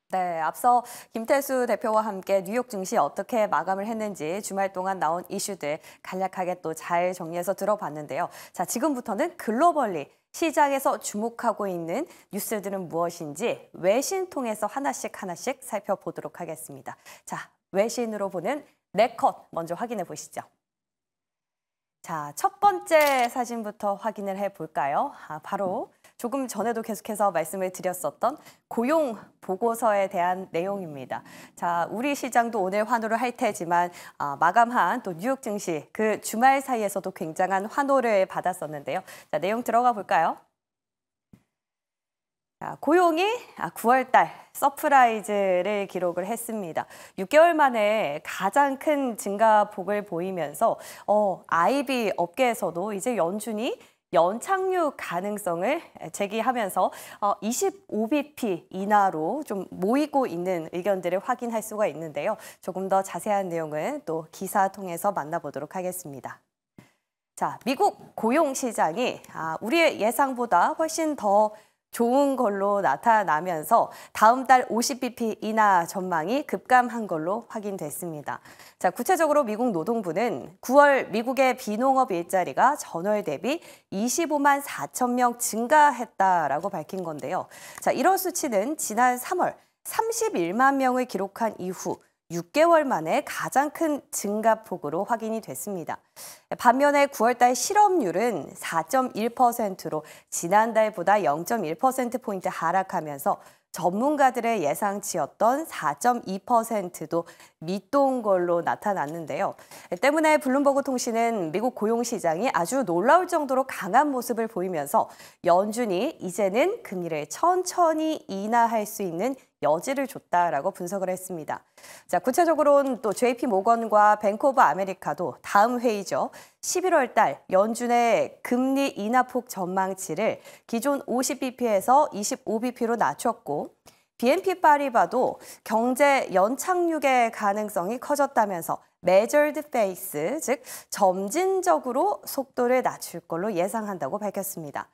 네, 앞서 김태수 대표와 함께 뉴욕 증시 어떻게 마감을 했는지 주말 동안 나온 이슈들 간략하게 또 잘 정리해서 들어봤는데요. 자, 지금부터는 글로벌리 시장에서 주목하고 있는 뉴스들은 무엇인지 외신 통해서 하나씩 살펴보도록 하겠습니다. 자, 외신으로 보는 네컷 먼저 확인해 보시죠. 자, 첫 번째 사진부터 확인을 해볼까요? 바로 조금 전에도 계속해서 말씀을 드렸었던 고용 보고서에 대한 내용입니다. 자, 우리 시장도 오늘 환호를 할 테지만 마감한 또 뉴욕 증시 그 주말 사이에서도 굉장한 환호를 받았었는데요. 자, 내용 들어가 볼까요? 자, 고용이 9월 달 서프라이즈를 기록을 했습니다. 6개월 만에 가장 큰 증가폭을 보이면서 IB 업계에서도 이제 연준이 연착륙 가능성을 제기하면서 25bp 인하로 좀 모이고 있는 의견들을 확인할 수가 있는데요. 조금 더 자세한 내용은 또 기사 통해서 만나보도록 하겠습니다. 자, 미국 고용 시장이 우리의 예상보다 훨씬 더 좋은 걸로 나타나면서 다음 달 50bp 인하 전망이 급감한 걸로 확인됐습니다. 자, 구체적으로 미국 노동부는 9월 미국의 비농업 일자리가 전월 대비 25만 4천 명 증가했다라고 밝힌 건데요. 자, 이런 수치는 지난 3월 31만 명을 기록한 이후 6개월 만에 가장 큰 증가폭으로 확인이 됐습니다. 반면에 9월달 실업률은 4.1%로 지난달보다 0.1%포인트 하락하면서 전문가들의 예상치였던 4.2%도 밑도운 걸로 나타났는데요. 때문에 블룸버그 통신은 미국 고용 시장이 아주 놀라울 정도로 강한 모습을 보이면서 연준이 이제는 금리를 천천히 인하할 수 있는 여지를 줬다라고 분석을 했습니다. 자, 구체적으로는 또 JP 모건과 뱅크 오브 아메리카도 다음 회의죠. 11월 달 연준의 금리 인하폭 전망치를 기존 50bp에서 25bp로 낮췄고 BNP 파리바도 경제 연착륙의 가능성이 커졌다면서 measured pace, 즉 점진적으로 속도를 낮출 걸로 예상한다고 밝혔습니다.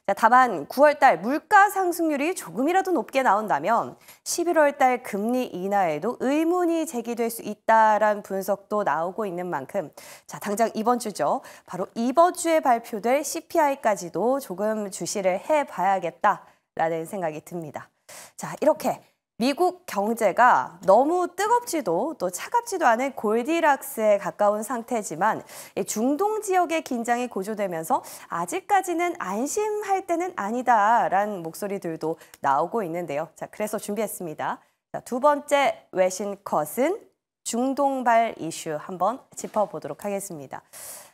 자, 다만 9월 달 물가 상승률이 조금이라도 높게 나온다면 11월 달 금리 인하에도 의문이 제기될 수 있다라는 분석도 나오고 있는 만큼 자, 당장 이번 주죠. 바로 이번 주에 발표될 CPI까지도 조금 주시를 해봐야겠다라는 생각이 듭니다. 자, 이렇게 미국 경제가 너무 뜨겁지도 또 차갑지도 않은 골디락스에 가까운 상태지만 중동 지역의 긴장이 고조되면서 아직까지는 안심할 때는 아니다라는 목소리들도 나오고 있는데요. 자, 그래서 준비했습니다. 자, 두 번째 외신 컷은 중동발 이슈 한번 짚어보도록 하겠습니다.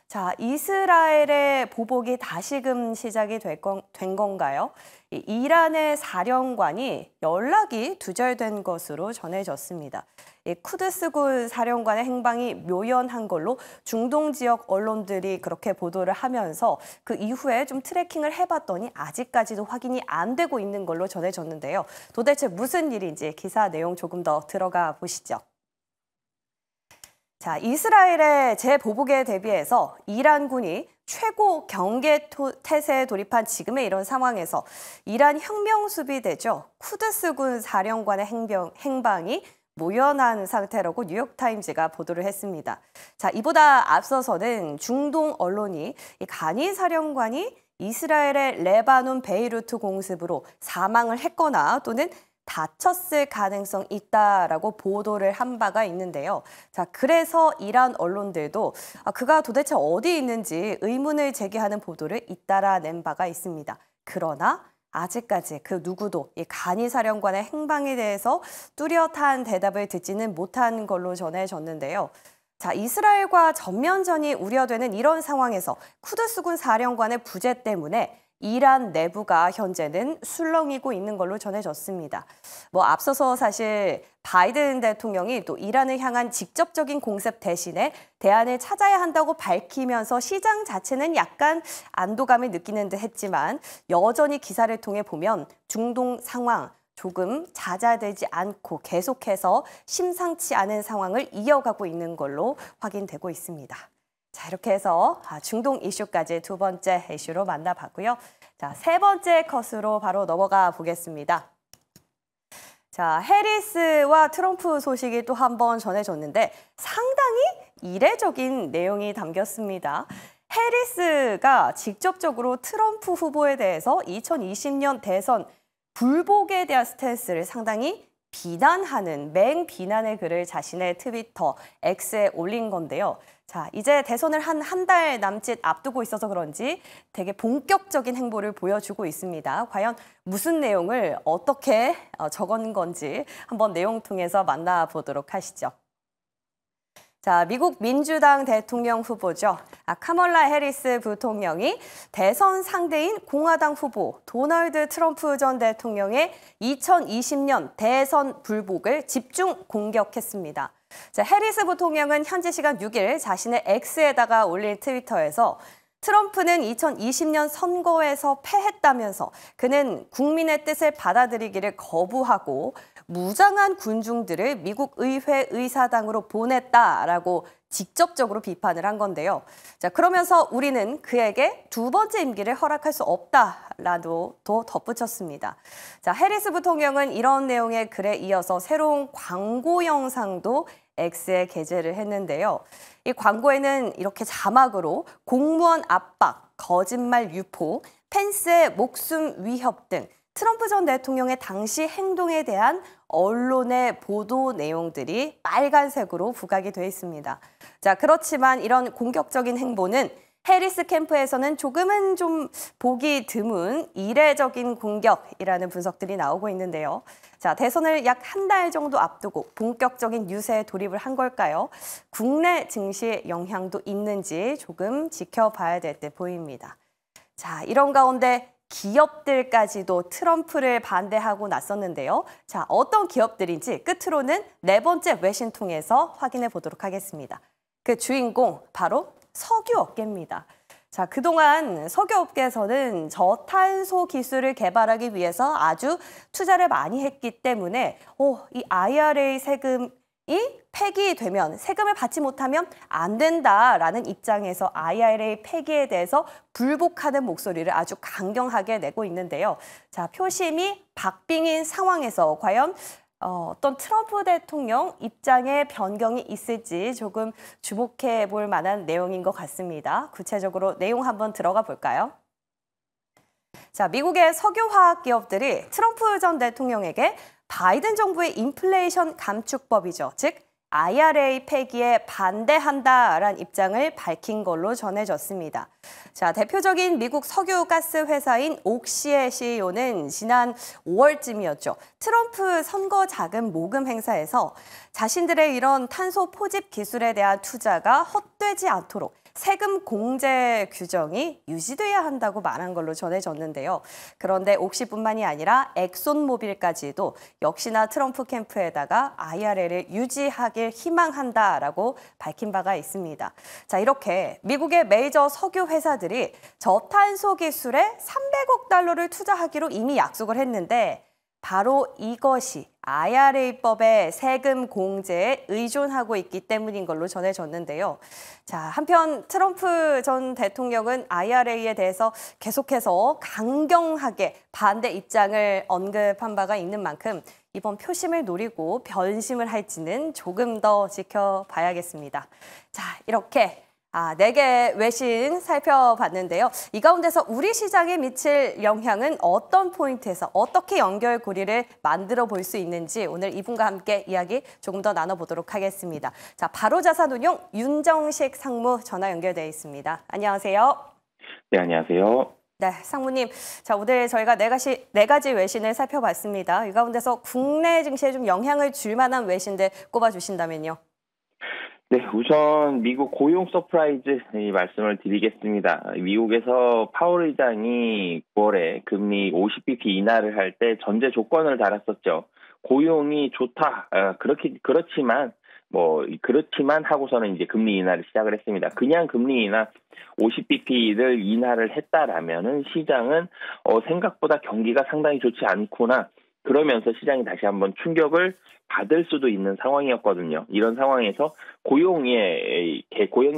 자, 이스라엘의 보복이 다시금 시작이 된 건가요? 이란의 사령관이 연락이 두절된 것으로 전해졌습니다. 쿠드스군 사령관의 행방이 묘연한 걸로 중동 지역 언론들이 그렇게 보도를 하면서 그 이후에 좀 트래킹을 해봤더니 아직까지도 확인이 안 되고 있는 걸로 전해졌는데요. 도대체 무슨 일인지 기사 내용 조금 더 들어가 보시죠. 자, 이스라엘의 재보복에 대비해서 이란군이 최고 경계 태세에 돌입한 지금의 이런 상황에서 이란 혁명수비대죠. 쿠드스군 사령관의 행방이 모연한 상태라고 뉴욕타임즈가 보도를 했습니다. 자, 이보다 앞서서는 중동 언론이 이 가니 사령관이 이스라엘의 레바논 베이루트 공습으로 사망을 했거나 또는 다쳤을 가능성 있다라고 보도를 한 바가 있는데요. 자, 그래서 이란 언론들도 그가 도대체 어디 있는지 의문을 제기하는 보도를 잇따라 낸 바가 있습니다. 그러나 아직까지 그 누구도 이 가니 사령관의 행방에 대해서 뚜렷한 대답을 듣지는 못한 걸로 전해졌는데요. 자, 이스라엘과 전면전이 우려되는 이런 상황에서 쿠드스군 사령관의 부재 때문에 이란 내부가 현재는 술렁이고 있는 걸로 전해졌습니다. 앞서서 사실 바이든 대통령이 또 이란을 향한 직접적인 공습 대신에 대안을 찾아야 한다고 밝히면서 시장 자체는 약간 안도감을 느끼는 듯 했지만 여전히 기사를 통해 보면 중동 상황 조금 잦아들지 않고 계속해서 심상치 않은 상황을 이어가고 있는 걸로 확인되고 있습니다. 자, 이렇게 해서 중동 이슈까지 두 번째 이슈로 만나봤고요. 자, 세 번째 컷으로 바로 넘어가 보겠습니다. 자, 해리스와 트럼프 소식이 또 한 번 전해졌는데 상당히 이례적인 내용이 담겼습니다. 해리스가 직접적으로 트럼프 후보에 대해서 2020년 대선 불복에 대한 스탠스를 상당히 비난하는 맹비난의 글을 자신의 트위터 X에 올린 건데요. 자, 이제 대선을 한 달 남짓 앞두고 있어서 그런지 되게 본격적인 행보를 보여주고 있습니다. 과연 무슨 내용을 어떻게 적은 건지 한번 내용 통해서 만나보도록 하시죠. 자, 미국 민주당 대통령 후보죠. 카멀라 해리스 부통령이 대선 상대인 공화당 후보 도널드 트럼프 전 대통령의 2020년 대선 불복을 집중 공격했습니다. 자, 해리스 부통령은 현지 시간 6일 자신의 X에다가 올린 트위터에서 트럼프는 2020년 선거에서 패했다면서 그는 국민의 뜻을 받아들이기를 거부하고 무장한 군중들을 미국 의회 의사당으로 보냈다라고 직접적으로 비판을 한 건데요. 자, 그러면서 우리는 그에게 두 번째 임기를 허락할 수 없다라고 또 덧붙였습니다. 자, 해리스 부통령은 이런 내용의 글에 이어서 새로운 광고 영상도 X에 게재를 했는데요. 이 광고에는 이렇게 자막으로 공무원 압박, 거짓말 유포, 펜스의 목숨 위협 등 트럼프 전 대통령의 당시 행동에 대한 언론의 보도 내용들이 빨간색으로 부각이 돼 있습니다. 자, 그렇지만 이런 공격적인 행보는 해리스 캠프에서는 조금은 좀 보기 드문 이례적인 공격이라는 분석들이 나오고 있는데요. 자, 대선을 약 한 달 정도 앞두고 본격적인 유세에 돌입을 한 걸까요? 국내 증시에 영향도 있는지 조금 지켜봐야 될 듯 보입니다. 자, 이런 가운데 기업들까지도 트럼프를 반대하고 나섰는데요. 자, 어떤 기업들인지 끝으로는 네 번째 외신 통해서 확인해 보도록 하겠습니다. 그 주인공 바로 석유업계입니다. 자, 그동안 석유업계에서는 저탄소 기술을 개발하기 위해서 아주 투자를 많이 했기 때문에 이 IRA 세금이 폐기되면 세금을 받지 못하면 안 된다라는 입장에서 IRA 폐기에 대해서 불복하는 목소리를 아주 강경하게 내고 있는데요. 자, 표심이 박빙인 상황에서 과연 어떤 트럼프 대통령 입장에 변경이 있을지 조금 주목해 볼 만한 내용인 것 같습니다. 구체적으로 내용 한번 들어가 볼까요? 자, 미국의 석유화학 기업들이 트럼프 전 대통령에게 바이든 정부의 인플레이션 감축법이죠. 즉 IRA 폐기에 반대한다라는 입장을 밝힌 걸로 전해졌습니다. 자, 대표적인 미국 석유가스 회사인 옥시의 CEO는 지난 5월쯤이었죠. 트럼프 선거 자금 모금 행사에서 자신들의 이런 탄소 포집 기술에 대한 투자가 헛되지 않도록 세금 공제 규정이 유지돼야 한다고 말한 걸로 전해졌는데요. 그런데 옥시뿐만이 아니라 엑손모빌까지도 역시나 트럼프 캠프에다가 IRA를 유지하길 희망한다라고 밝힌 바가 있습니다. 자, 이렇게 미국의 메이저 석유 회사들이 저탄소 기술에 300억 달러를 투자하기로 이미 약속을 했는데 바로 이것이 IRA법의 세금 공제에 의존하고 있기 때문인 걸로 전해졌는데요. 자, 한편 트럼프 전 대통령은 IRA에 대해서 계속해서 강경하게 반대 입장을 언급한 바가 있는 만큼 이번 표심을 노리고 변심을 할지는 조금 더 지켜봐야겠습니다. 자, 이렇게 4개 외신 살펴봤는데요. 이 가운데서 우리 시장에 미칠 영향은 어떤 포인트에서 어떻게 연결고리를 만들어 볼 수 있는지 오늘 이분과 함께 이야기 조금 더 나눠보도록 하겠습니다. 자, 바로자산운용 윤정식 상무 전화 연결되어 있습니다. 안녕하세요. 네, 안녕하세요. 네, 상무님. 자, 오늘 저희가 네 가지 외신을 살펴봤습니다. 이 가운데서 국내 증시에 좀 영향을 줄 만한 외신들 꼽아주신다면요. 네, 우선 미국 고용 서프라이즈 말씀을 드리겠습니다. 미국에서 파월 의장이 9월에 금리 50bp 인하를 할 때 전제 조건을 달았었죠. 고용이 좋다. 그렇지만 하고서는 이제 금리 인하를 시작을 했습니다. 그냥 금리 인하 50bp를 인하를 했다라면은 시장은 생각보다 경기가 상당히 좋지 않구나. 그러면서 시장이 다시 한번 충격을 받을 수도 있는 상황이었거든요. 이런 상황에서 고용이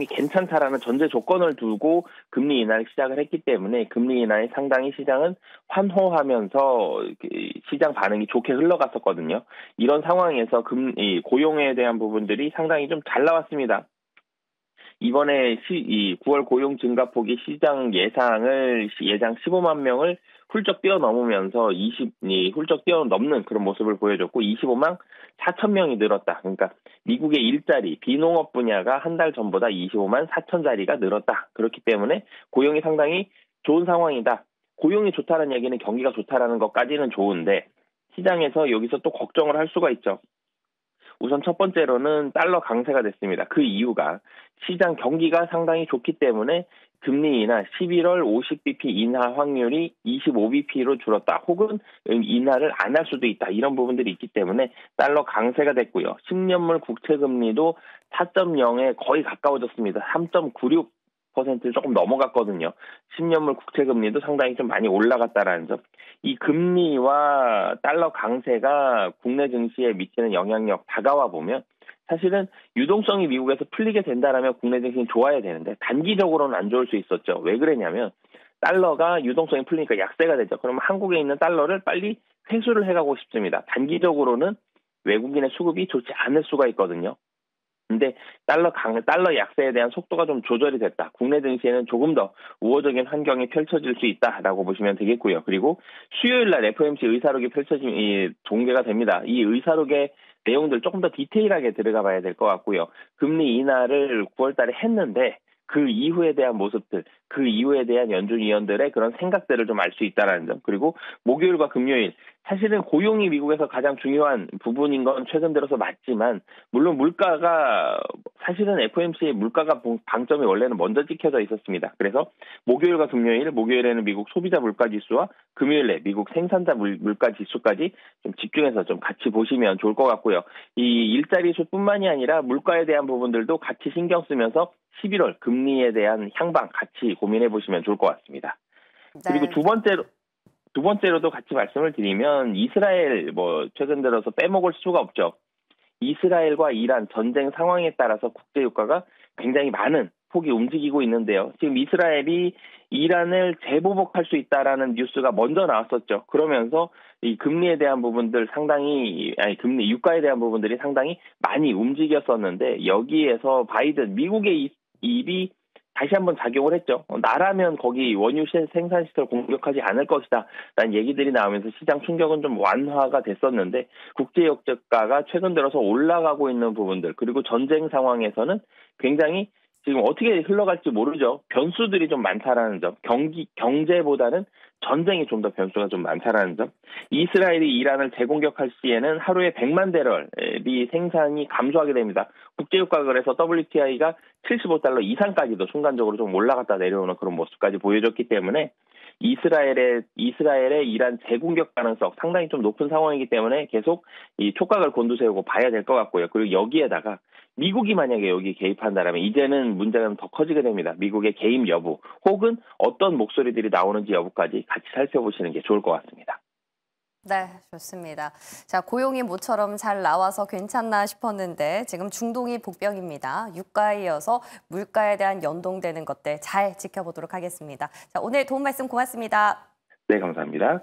괜찮다라는 전제 조건을 두고 금리 인하를 시작을 했기 때문에 금리 인하에 상당히 시장은 환호하면서 시장 반응이 좋게 흘러갔었거든요. 이런 상황에서 고용에 대한 부분들이 상당히 좀 잘 나왔습니다. 이번에 9월 고용 증가폭이 시장 예상 15만 명을 훌쩍 뛰어넘으면서 훌쩍 뛰어넘는 그런 모습을 보여줬고 25만 4천 명이 늘었다. 그러니까 미국의 일자리, 비농업 분야가 한 달 전보다 25만 4천 자리가 늘었다. 그렇기 때문에 고용이 상당히 좋은 상황이다. 고용이 좋다는 얘기는 경기가 좋다라는 것까지는 좋은데 시장에서 여기서 또 걱정을 할 수가 있죠. 우선 첫 번째로는 달러 강세가 됐습니다. 그 이유가 시장 경기가 상당히 좋기 때문에 금리 인하 11월 50bp 인하 확률이 25bp로 줄었다. 혹은 인하를 안 할 수도 있다. 이런 부분들이 있기 때문에 달러 강세가 됐고요. 10년물 국채 금리도 4.0에 거의 가까워졌습니다. 3.96%를 조금 넘어갔거든요. 10년물 국채 금리도 상당히 좀 많이 올라갔다라는 점. 이 금리와 달러 강세가 국내 증시에 미치는 영향력 다가와 보면 사실은 유동성이 미국에서 풀리게 된다라면 국내 증시는 좋아야 되는데 단기적으로는 안 좋을 수 있었죠. 왜 그랬냐면 달러가 유동성이 풀리니까 약세가 되죠. 그러면 한국에 있는 달러를 빨리 회수를 해가고 싶습니다. 단기적으로는 외국인의 수급이 좋지 않을 수가 있거든요. 근데 달러 약세에 대한 속도가 좀 조절이 됐다. 국내 증시에는 조금 더 우호적인 환경이 펼쳐질 수 있다라고 보시면 되겠고요. 그리고 수요일 날 FOMC 의사록이 공개가 됩니다. 이 의사록의 내용들 조금 더 디테일하게 들어가 봐야 될 것 같고요. 금리 인하를 9월 달에 했는데 그 이후에 대한 모습들, 그 이후에 대한 연준 위원들의 그런 생각들을 좀 알 수 있다는 점. 그리고 목요일과 금요일, 사실은 고용이 미국에서 가장 중요한 부분인 건 최근 들어서 맞지만 물론 물가가 사실은 FOMC의 물가가 방점이 원래는 먼저 찍혀져 있었습니다. 그래서 목요일에는 미국 소비자 물가 지수와 금요일에 미국 생산자 물가 지수까지 좀 집중해서 좀 같이 보시면 좋을 것 같고요. 이 일자리 수뿐만이 아니라 물가에 대한 부분들도 같이 신경 쓰면서 11월 금리에 대한 향방 같이 고민해 보시면 좋을 것 같습니다. 그리고 네. 두 번째로도 같이 말씀을 드리면 이스라엘 최근 들어서 빼먹을 수가 없죠. 이스라엘과 이란 전쟁 상황에 따라서 국제 유가가 굉장히 많은 폭이 움직이고 있는데요. 지금 이스라엘이 이란을 재보복할 수 있다라는 뉴스가 먼저 나왔었죠. 그러면서 이 금리에 대한 부분들 유가에 대한 부분들이 상당히 많이 움직였었는데 여기에서 미국의 입이 다시 한번 작용을 했죠. 나라면 거기 원유 생산 시설 공격하지 않을 것이다 라는 얘기들이 나오면서 시장 충격은 좀 완화가 됐었는데 국제유가가 최근 들어서 올라가고 있는 부분들 그리고 전쟁 상황에서는 굉장히 지금 어떻게 흘러갈지 모르죠. 변수들이 좀 많다라는 점. 경제보다는 전쟁이 좀 더 변수가 좀 많다라는 점. 이스라엘이 이란을 재공격할 시에는 하루에 100만 배럴이 생산이 감소하게 됩니다. 국제유가 그래서 WTI가 75달러 이상까지도 순간적으로 좀 올라갔다 내려오는 그런 모습까지 보여줬기 때문에 이스라엘의 이란 재공격 가능성 상당히 좀 높은 상황이기 때문에 계속 이 촉각을 곤두세우고 봐야 될 것 같고요. 그리고 여기에다가 미국이 만약에 여기 개입한다면 이제는 문제가 더 커지게 됩니다. 미국의 개입 여부 혹은 어떤 목소리들이 나오는지 여부까지 같이 살펴보시는 게 좋을 것 같습니다. 네, 좋습니다. 자, 고용이 모처럼 잘 나와서 괜찮나 싶었는데 지금 중동이 복병입니다. 유가에 이어서 물가에 대한 연동되는 것들 잘 지켜보도록 하겠습니다. 자, 오늘 도움 말씀 고맙습니다. 네, 감사합니다.